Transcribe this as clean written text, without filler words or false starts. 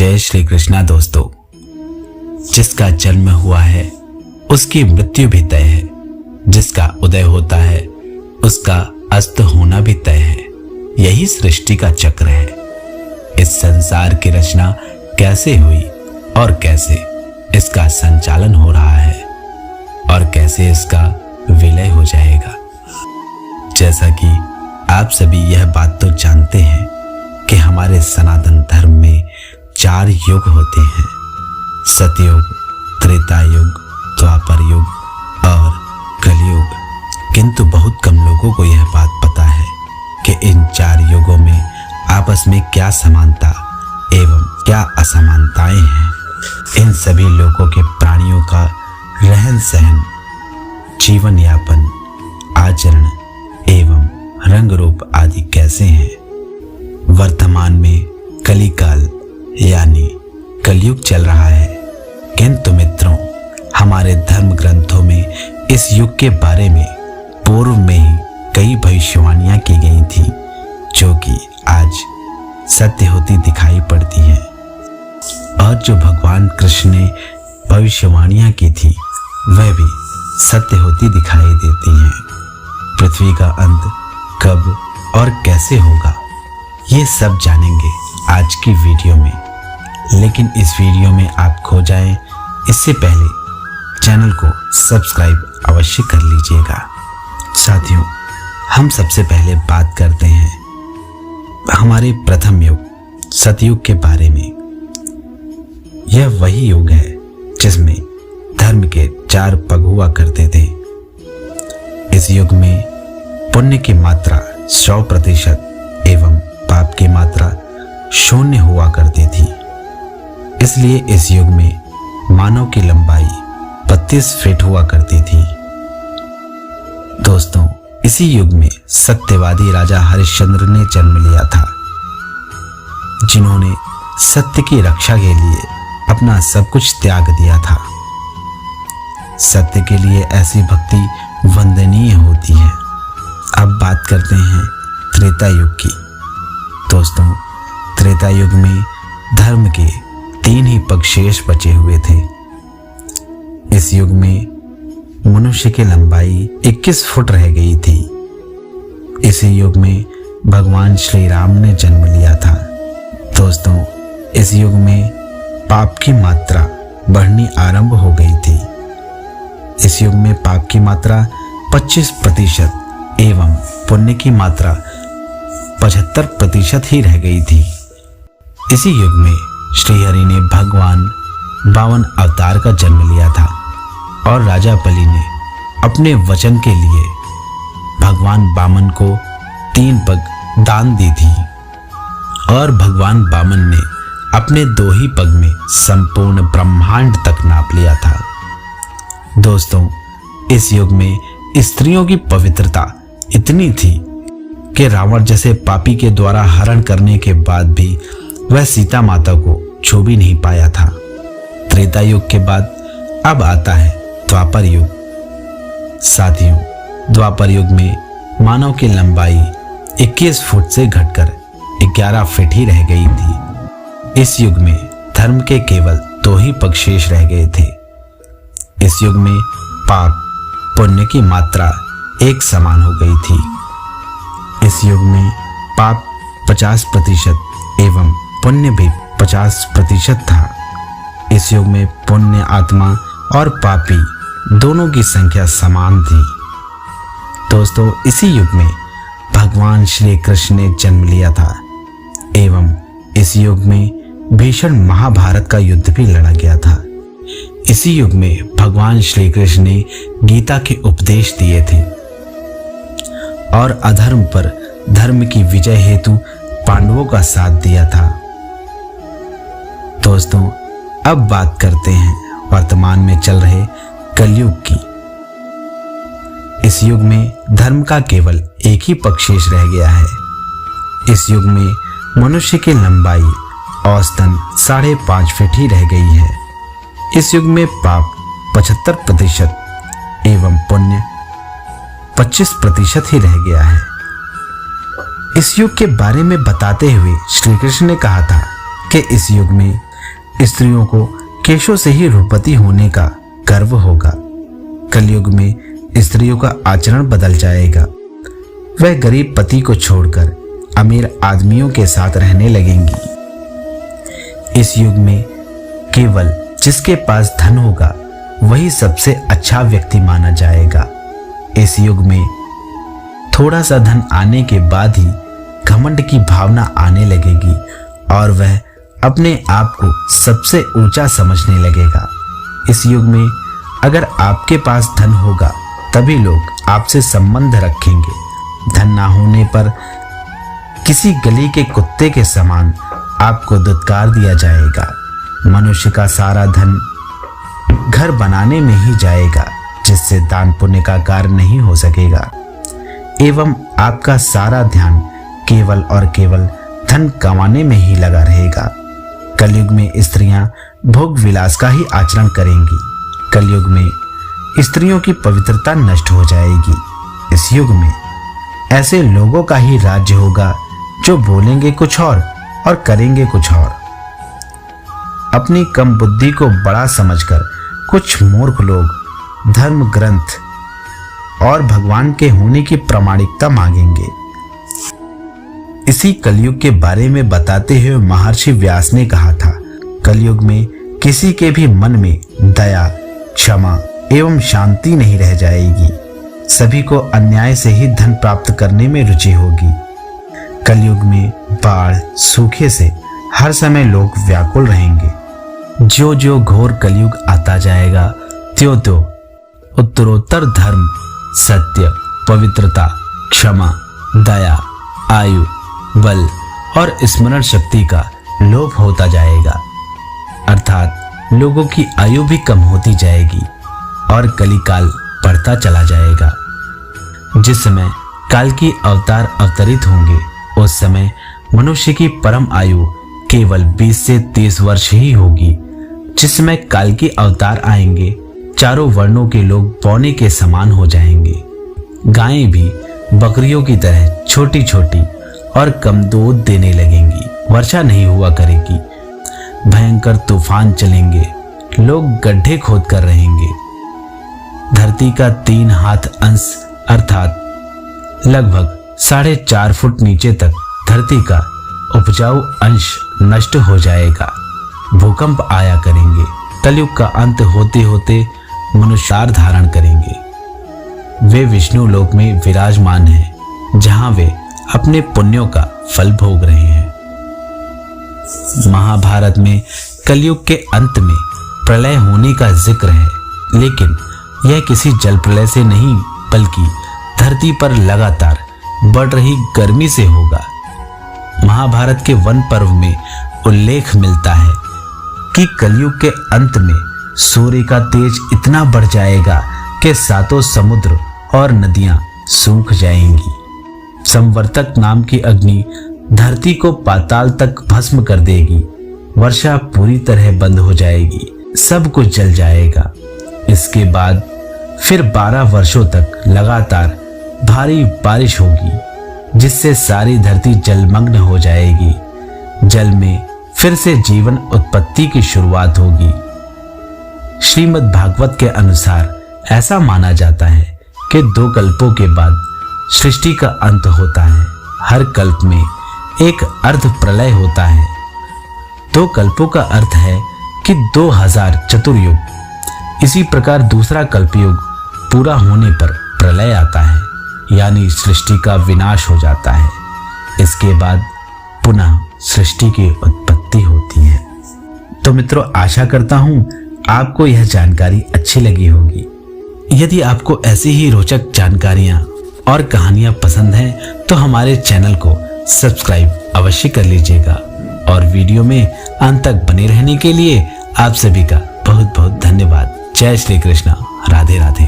जय श्री कृष्णा दोस्तों। जिसका जन्म हुआ है उसकी मृत्यु भी तय है, जिसका उदय होता है उसका अस्त होना भी तय है। यही सृष्टि का चक्र है। इस संसार की रचना कैसे हुई और कैसे इसका संचालन हो रहा है और कैसे इसका विलय हो जाएगा। जैसा कि आप सभी यह बात तो जानते हैं कि हमारे सनातन धर्म में 4 युग होते हैं, सतयुग, त्रेता युग, द्वापर युग और कलयुग। किंतु बहुत कम लोगों को यह बात पता है कि इन 4 युगों में आपस में क्या समानता एवं क्या असमानताएं हैं। इन सभी लोगों के प्राणियों का रहन सहन, जीवन यापन, आचरण एवं रंग रूप आदि कैसे हैं। वर्तमान में कलिकाल यानी कलयुग चल रहा है, किंतु मित्रों हमारे धर्म ग्रंथों में इस युग के बारे में पूर्व में ही कई भविष्यवाणियां की गई थी, जो कि आज सत्य होती दिखाई पड़ती हैं। और जो भगवान कृष्ण ने भविष्यवाणियां की थी वह भी सत्य होती दिखाई देती हैं। पृथ्वी का अंत कब और कैसे होगा ये सब जानेंगे आज की वीडियो में। लेकिन इस वीडियो में आप खो जाएं इससे पहले चैनल को सब्सक्राइब अवश्य कर लीजिएगा। साथियों, हम सबसे पहले बात करते हैं हमारे प्रथम युग सतयुग के बारे में। यह वही युग है जिसमें धर्म के 4 पग हुआ करते थे। इस युग में पुण्य की मात्रा 100% एवं पाप की मात्रा 0 हुआ करती थी। इसलिए इस युग में मानव की लंबाई 32 फीट हुआ करती थी। दोस्तों, इसी युग में सत्यवादी राजा हरिश्चंद्र ने जन्म लिया था, जिन्होंने सत्य की रक्षा के लिए अपना सब कुछ त्याग दिया था। सत्य के लिए ऐसी भक्ति वंदनीय होती है। अब बात करते हैं त्रेता युग की। दोस्तों, त्रेता युग में धर्म के 3 ही पग शेष बचे हुए थे। इस युग में मनुष्य की लंबाई 21 फुट रह गई थी। इसी युग में भगवान श्री राम ने जन्म लिया था। दोस्तों, इस युग में पाप की मात्रा बढ़नी आरंभ हो गई थी। इस युग में पाप की मात्रा 25% एवं पुण्य की मात्रा 75% ही रह गई थी। इसी युग में श्रीहरि ने भगवान 52 अवतार का जन्म लिया था और राजा बलि ने अपने वचन के लिए भगवान वामन को 3 पग दान दी थी और भगवान वामन ने अपने 2 ही पग में संपूर्ण ब्रह्मांड तक नाप लिया था। दोस्तों, इस युग में स्त्रियों की पवित्रता इतनी थी कि रावण जैसे पापी के द्वारा हरण करने के बाद भी वह सीता माता को छू भी नहीं पाया था। त्रेता युग के बाद अब आता है द्वापर युग। साथियों, द्वापर युग में मानव की लंबाई 21 फुट से घटकर 11 फीट ही रह गई थी। इस युग में धर्म के केवल 2 ही पग शेष रह गए थे। इस युग में पाप पुण्य की मात्रा एक समान हो गई थी। इस युग में पाप 50% एवं पुण्य भी 50% था। इस युग में पुण्य आत्मा और पापी दोनों की संख्या समान थी। दोस्तों, इसी युग में भगवान श्री कृष्ण ने जन्म लिया था एवं इस युग में भीषण महाभारत का युद्ध भी लड़ा गया था। इसी युग में भगवान श्री कृष्ण ने गीता के उपदेश दिए थे और अधर्म पर धर्म की विजय हेतु पांडवों का साथ दिया था। दोस्तों, अब बात करते हैं वर्तमान में चल रहे कलयुग की। इस युग में धर्म का केवल 1 ही पग शेष रह गया है। इस युग में मनुष्य की लंबाई औसतन 5.5 फीट ही रह गई है। इस युग में पाप 75% एवं पुण्य 25% ही रह गया है। इस युग के बारे में बताते हुए श्री कृष्ण ने कहा था कि इस युग में स्त्रियों को केशों से ही रूपवती होने का गर्व होगा। कलयुग में स्त्रियों का आचरण बदल जाएगा। वह गरीब पति को छोड़कर अमीर आदमियों के साथ रहने लगेंगी। इस युग में केवल जिसके पास धन होगा वही सबसे अच्छा व्यक्ति माना जाएगा। इस युग में थोड़ा सा धन आने के बाद ही घमंड की भावना आने लगेगी और वह अपने आप को सबसे ऊंचा समझने लगेगा। इस युग में अगर आपके पास धन होगा तभी लोग आपसे संबंध रखेंगे। धन ना होने पर किसी गली के कुत्ते के समान आपको दुत्कार दिया जाएगा। मनुष्य का सारा धन घर बनाने में ही जाएगा, जिससे दान पुण्य का कार्य नहीं हो सकेगा, एवं आपका सारा ध्यान केवल और केवल धन कमाने में ही लगा रहेगा। कलयुग में स्त्रियां भोग विलास का ही आचरण करेंगी। कलयुग में स्त्रियों की पवित्रता नष्ट हो जाएगी। इस युग में ऐसे लोगों का ही राज्य होगा जो बोलेंगे कुछ और करेंगे कुछ और। अपनी कम बुद्धि को बड़ा समझकर कुछ मूर्ख लोग धर्म ग्रंथ और भगवान के होने की प्रामाणिकता मांगेंगे। इसी कलयुग के बारे में बताते हुए महर्षि व्यास ने कहा था, कलयुग में किसी के भी मन में दया, क्षमा एवं शांति नहीं रह जाएगी। सभी को अन्याय से ही धन प्राप्त करने में रुचि होगी। कलयुग में बाढ़, सूखे से हर समय लोग व्याकुल रहेंगे। जो जो घोर कलयुग आता जाएगा त्यों त्यों उत्तरोत्तर धर्म, सत्य, पवित्रता, क्षमा, दया, आयु, बल और स्मरण शक्ति का लोप होता जाएगा। अर्थात लोगों की आयु भी कम होती जाएगी और कलिकाल बढ़ता चला जाएगा। जिस समय काल की अवतार अवतरित होंगे उस समय मनुष्य की परम आयु केवल 20 से 30 वर्ष ही होगी। जिस समय काल के अवतार आएंगे चारों वर्णों के लोग पौने के समान हो जाएंगे। गायें भी बकरियों की तरह छोटी छोटी और कम दूध देने लगेंगी। वर्षा नहीं हुआ करेगी। भयंकर तूफान चलेंगे। लोग गड्ढे खोद कर रहेंगे। धरती का 3 हाथ अंश अर्थात लगभग 4.5 फुट नीचे तक धरती का उपजाऊ अंश नष्ट हो जाएगा। भूकंप आया करेंगे। कलयुग का अंत होते होते मनुष्यार धारण करेंगे। वे विष्णु लोक में विराजमान हैं, जहां वे अपने पुण्यों का फल भोग रहे हैं। महाभारत में कलयुग के अंत में प्रलय होने का जिक्र है, लेकिन यह किसी जल प्रलय से नहीं बल्कि धरती पर लगातार बढ़ रही गर्मी से होगा। महाभारत के वन पर्व में उल्लेख मिलता है कि कलयुग के अंत में सूर्य का तेज इतना बढ़ जाएगा कि 7 समुद्र और नदियां सूख जाएंगी। संवर्तक नाम की अग्नि धरती को पाताल तक भस्म कर देगी। वर्षा पूरी तरह बंद हो जाएगी। सब कुछ जल जाएगा। इसके बाद फिर 12 वर्षों तक लगातार भारी बारिश होगी, जिससे सारी धरती जलमग्न हो जाएगी। जल में फिर से जीवन उत्पत्ति की शुरुआत होगी। श्रीमद् भागवत के अनुसार ऐसा माना जाता है कि 2 कल्पों के बाद सृष्टि का अंत होता है। हर कल्प में एक अर्ध प्रलय होता है। 2 कल्पों का अर्थ है कि 2000 चतुर्युग। इसी प्रकार दूसरा कल्पयुग पूरा होने पर प्रलय आता है, यानी सृष्टि का विनाश हो जाता है। इसके बाद पुनः सृष्टि की उत्पत्ति होती है। तो मित्रों, आशा करता हूं आपको यह जानकारी अच्छी लगी होगी। यदि आपको ऐसी ही रोचक जानकारियां और कहानियां पसंद हैं तो हमारे चैनल को सब्सक्राइब अवश्य कर लीजिएगा और वीडियो में अंत तक बने रहने के लिए आप सभी का बहुत बहुत धन्यवाद। जय श्री कृष्ण। राधे राधे।